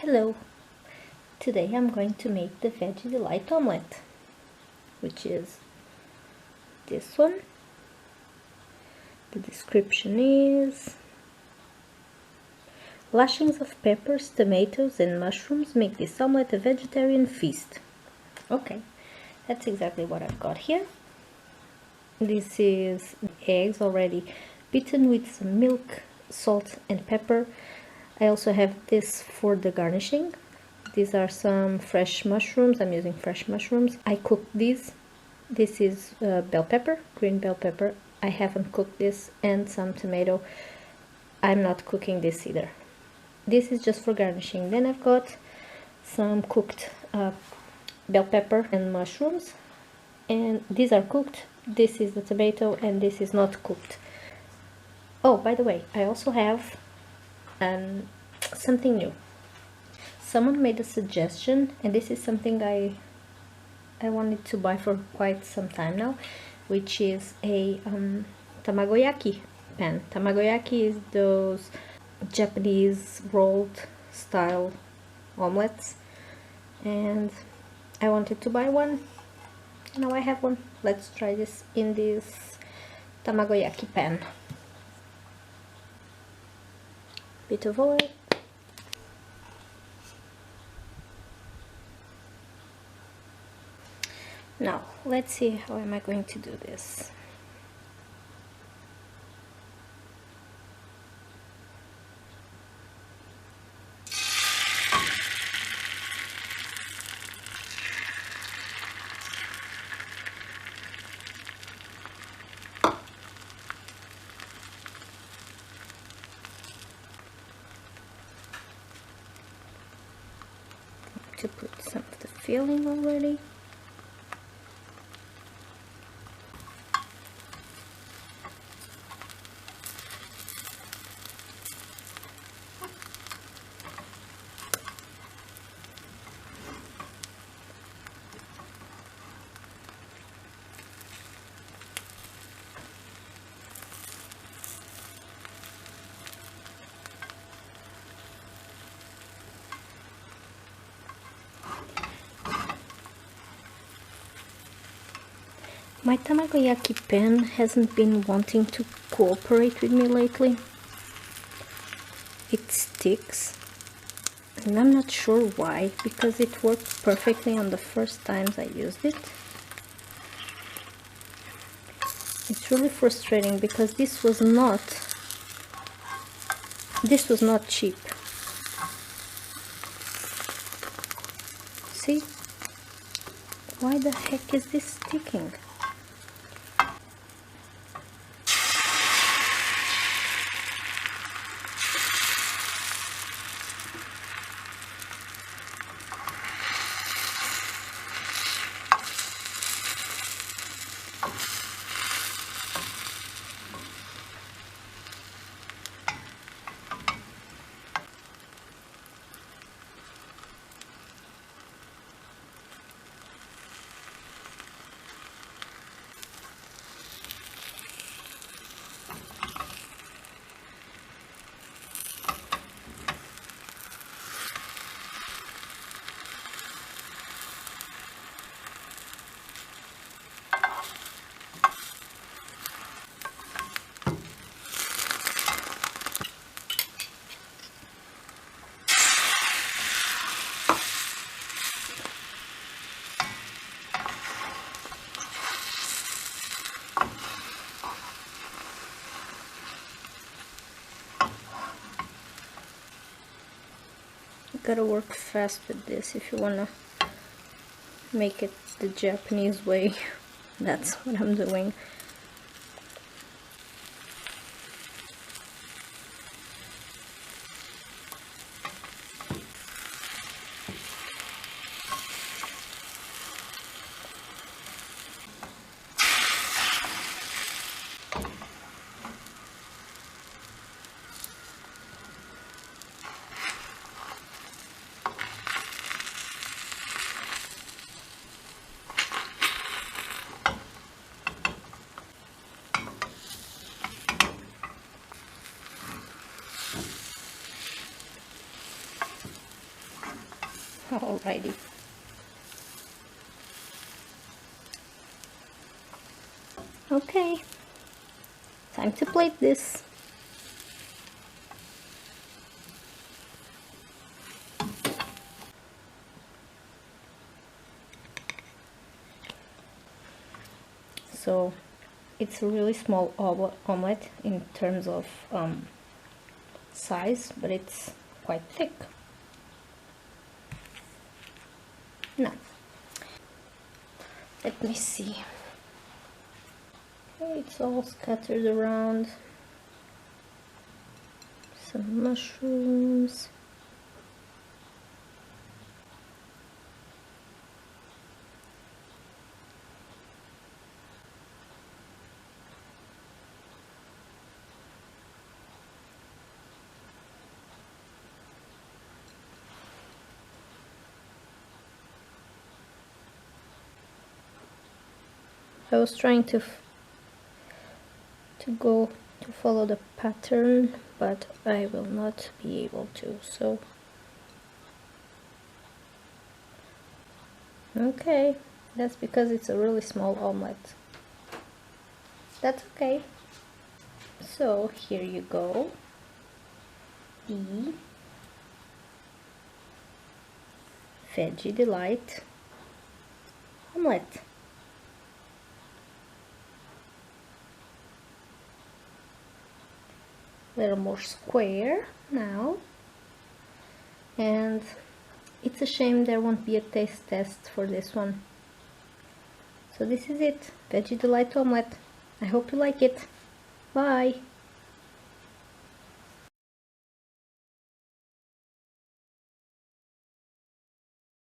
Hello! Today I'm going to make the Veggie Delight Omelette, which is this one. The description is: lashings of peppers, tomatoes and mushrooms make this omelette a vegetarian feast. Okay, that's exactly what I've got here. This is eggs already beaten with some milk, salt and pepper. I also have this for the garnishing. These are some fresh mushrooms. I'm using fresh mushrooms. I cooked these. This is bell pepper, green bell pepper. I haven't cooked this, and some tomato. I'm not cooking this either. This is just for garnishing. Then I've got some cooked bell pepper and mushrooms, and these are cooked. This is the tomato and this is not cooked. Oh, by the way, I also have something new. Someone made a suggestion, and this is something I wanted to buy for quite some time now, which is a tamagoyaki pan. Tamagoyaki is those Japanese rolled style omelets, and I wanted to buy one. Now I have one. Let's try this in this tamagoyaki pan. Bit of oil. Now, let's see how am I going to do this. To put some of the filling already. My tamagoyaki pan hasn't been wanting to cooperate with me lately. It sticks, and I'm not sure why, because it worked perfectly on the first times I used it. It's really frustrating because this was not cheap. See? Why the heck is this sticking? Gotta work fast with this if you wanna make it the Japanese way. That's what I'm doing. Alrighty. Okay, time to plate this. So it's a really small omelette in terms of size, but it's quite thick. Now, let me see. Okay, it's all scattered around. Some mushrooms. I was trying to follow the pattern, but I will not be able to, so okay, that's because it's a really small omelette. That's okay. So here you go, the Veggie Delight Omelette. A little more square now, and it's a shame there won't be a taste test for this one. So this is it, Veggie Delight Omelette. I hope you like it. Bye!